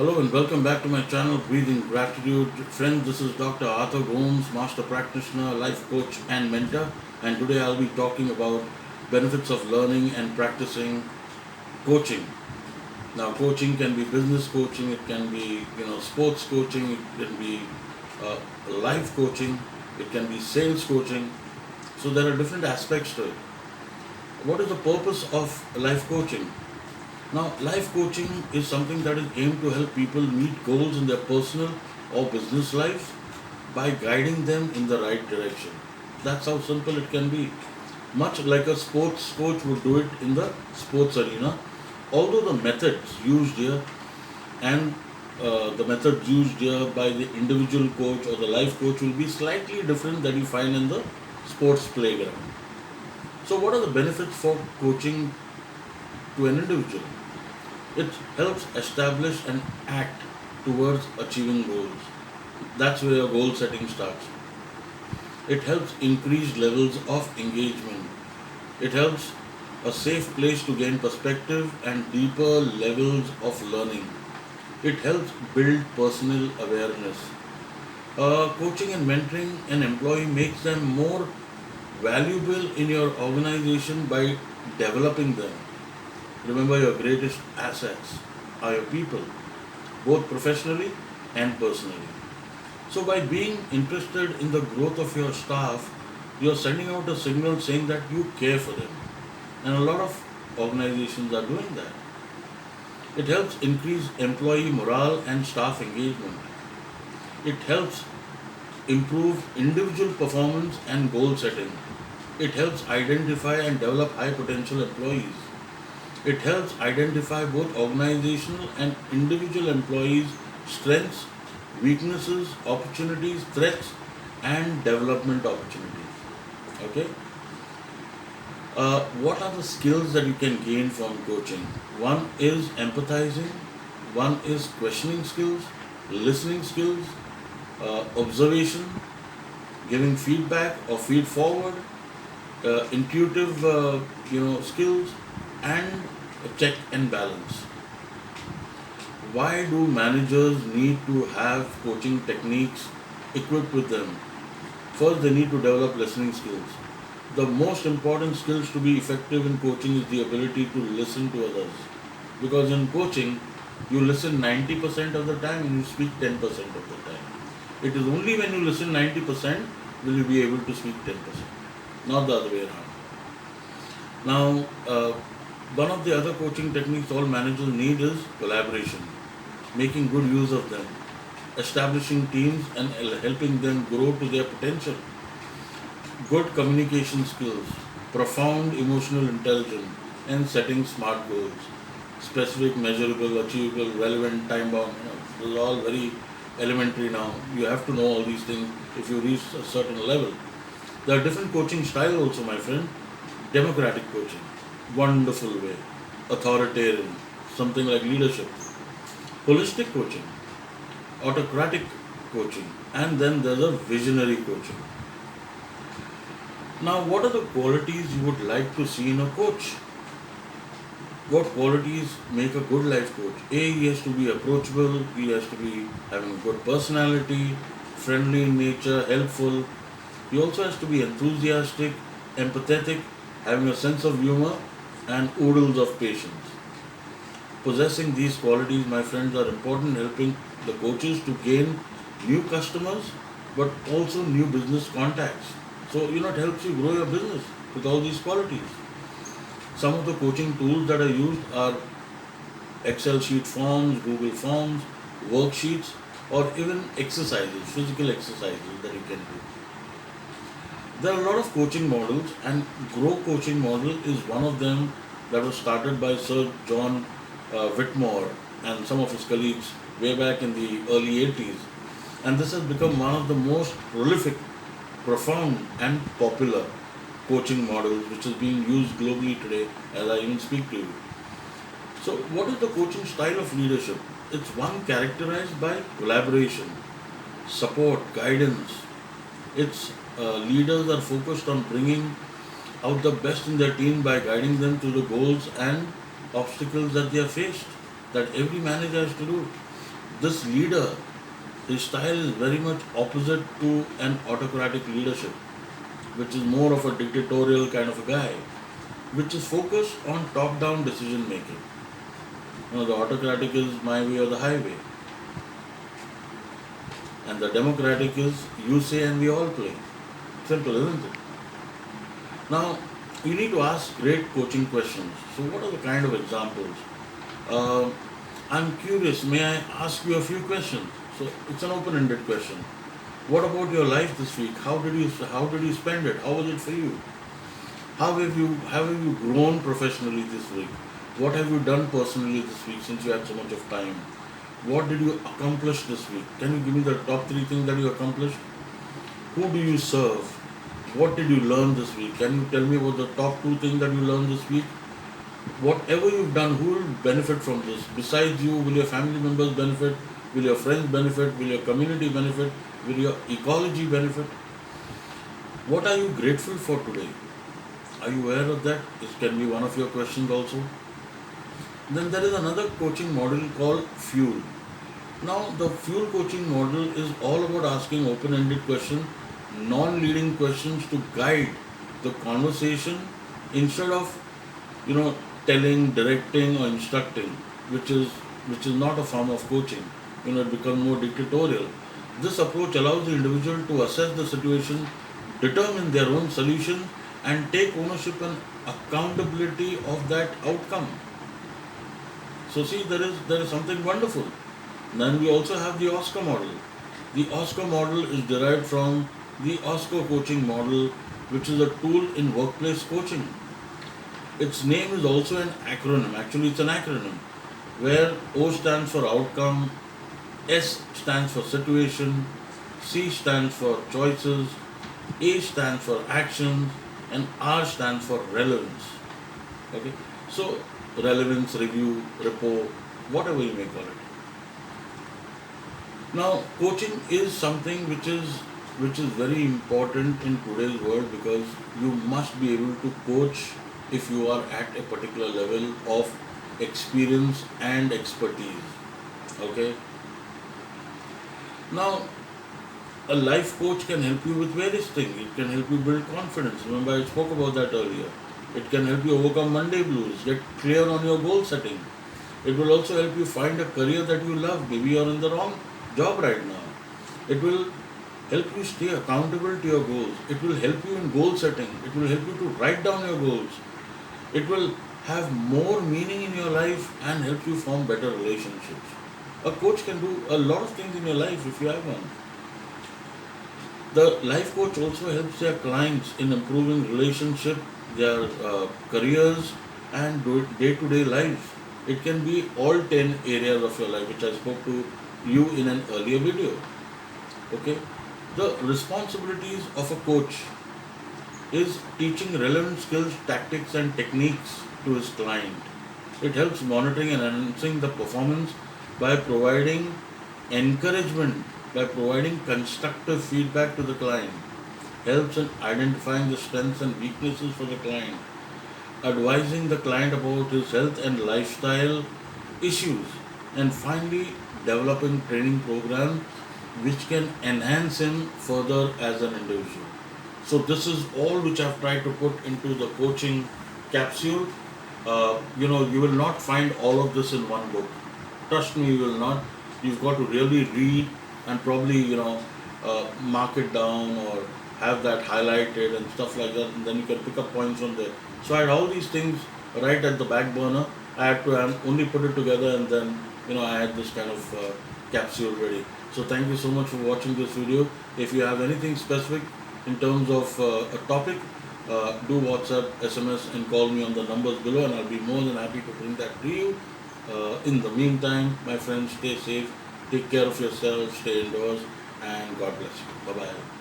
Hello and welcome back to my channel Breathing Gratitude. Friends, this is Dr. Arthur Gomes, Master Practitioner, Life Coach and Mentor, and today I'll be talking about benefits of learning and practicing coaching. Now coaching can be business coaching, it can be sports coaching, it can be uh, life coaching, it can be sales coaching. So there are different aspects to it. What is the purpose of life coaching? Now, life coaching is something that is aimed to help people meet goals in their personal or business lives by guiding them in the right direction. That's how simple it can be. Much like a sports coach would do it in the sports arena, although the methods used here and the methods used here by the individual coach or the life coach will be slightly different than you find in the sports playground. So, what are the benefits for coaching to an individual? It helps establish and act towards achieving goals. That's where your goal setting starts. It helps increase levels of engagement. It helps a safe place to gain perspective and deeper levels of learning. It helps build personal awareness. Coaching and mentoring an employee makes them more valuable in your organization by developing them. Remember, your greatest assets are your people, both professionally and personally. So, by being interested in the growth of your staff, you're sending out a signal saying that you care for them. And a lot of organizations are doing that. It helps increase employee morale and staff engagement. It helps improve individual performance and goal setting. It helps identify and develop high potential employees. It helps identify both organizational and individual employees' strengths, weaknesses, opportunities, threats, and development opportunities. Okay? What are the skills that you can gain from coaching? One is empathizing, one is questioning skills, listening skills, observation, giving feedback or feed forward, intuitive skills, and check and balance. Why do managers need to have coaching techniques equipped with them? First, they need to develop listening skills. The most important skills to be effective in coaching is the ability to listen to others. Because in coaching, you listen 90% of the time and you speak 10% of the time. It is only when you listen 90% will you be able to speak 10%, not the other way around. Now, one of the other coaching techniques all managers need is collaboration, making good use of them, establishing teams and helping them grow to their potential. Good communication skills, profound emotional intelligence, and setting smart goals. Specific, measurable, achievable, relevant, time bound. This is all very elementary now. You have to know all these things if you reach a certain level. There are different coaching styles also, my friend. Democratic coaching, wonderful way. Authoritarian, something like leadership. Holistic coaching, autocratic coaching, and then there's a visionary coaching. Now, what are the qualities you would like to see in a coach? What qualities make a good life coach? A, he has to be approachable, he has to be having a good personality, friendly in nature, helpful. He also has to be enthusiastic, empathetic, having a sense of humor, and oodles of patience. Possessing these qualities, my friends, are important in helping the coaches to gain new customers but also new business contacts. So, it helps you grow your business with all these qualities. Some of the coaching tools that are used are Excel sheet forms, Google forms, worksheets, or even exercises, physical exercises that you can do. There are a lot of coaching models, and Grow Coaching model is one of them that was started by Sir John Whitmore and some of his colleagues way back in the early 80s. And this has become one of the most prolific, profound, and popular coaching models which is being used globally today as I even speak to you. So, what is the coaching style of leadership? It's one characterized by collaboration, support, guidance. Its leaders are focused on bringing out the best in their team by guiding them to the goals and obstacles that they are faced, that every manager has to do. This leader, his style is very much opposite to an autocratic leadership, which is more of a dictatorial kind of a guy, which is focused on top-down decision making. The autocratic is my way or the highway, and the democratic is you say and we all play. Simple, isn't it? Now, you need to ask great coaching questions. So, what are the kind of examples? Uh, I'm curious, may I ask you a few questions? So, it's an open ended question. What about your life this week? How did you spend it? How was it for you? How have you grown professionally this week? What have you done personally this week since you had so much of time? What did you accomplish this week? Can you give me the top three things that you accomplished? Who do you serve? What did you learn this week? Can you tell me about the top two things that you learned this week? Whatever you've done, who will benefit from this? Besides you, will your family members benefit? Will your friends benefit? Will your community benefit? Will your ecology benefit? What are you grateful for today? Are you aware of that? This can be one of your questions also. Then there is another coaching model called Fuel. Now, the Fuel coaching model is all about asking open ended questions, non leading questions to guide the conversation instead of telling, directing, or instructing, which is not a form of coaching. It becomes more dictatorial. This approach allows the individual to assess the situation, determine their own solution, and take ownership and accountability of that outcome. So see, there is something wonderful. Then we also have the Oscar model. The Oscar model is derived from the Oscar coaching model, which is a tool in workplace coaching. Its name is also an acronym. Actually, it's an acronym where O stands for outcome, S stands for situation, C stands for choices, A stands for actions, and R stands for relevance. Okay, so relevance, review, rapport, whatever you may call it. Now, coaching is something which is very important in today's world because you must be able to coach if you are at a particular level of experience and expertise. Okay. Now, a life coach can help you with various things. It can help you build confidence. Remember, I spoke about that earlier. It can help you overcome Monday blues, get clear on your goal setting. It will also help you find a career that you love. Maybe you're in the wrong job right now. It will help you stay accountable to your goals. It will help you in goal setting. It will help you to write down your goals. It will have more meaning in your life and help you form better relationships. A coach can do a lot of things in your life if you have one. The life coach also helps their clients in improving relationship, their careers, and day-to-day lives. It can be all 10 areas of your life, which I spoke to you in an earlier video. Okay, the responsibilities of a coach is teaching relevant skills, tactics, and techniques to his client. It helps monitoring and enhancing the performance by providing encouragement, by providing constructive feedback to the client, helps in identifying the strengths and weaknesses for the client, advising the client about his health and lifestyle issues, and finally developing training programs which can enhance him further as an individual. So this is all which I've tried to put into the coaching capsule. You will not find all of this in one book. Trust me, you will not. You've got to really read and probably mark it down or have that highlighted and stuff like that, and then you can pick up points from there. So I had all these things right at the back burner. I had to only put it together, and then I had this kind of capsule ready. So thank you so much for watching this video. If you have anything specific in terms of a topic, do WhatsApp, SMS, and call me on the numbers below, and I'll be more than happy to bring that to you. In the meantime, my friends, stay safe, take care of yourself, stay indoors, and God bless you. Bye bye.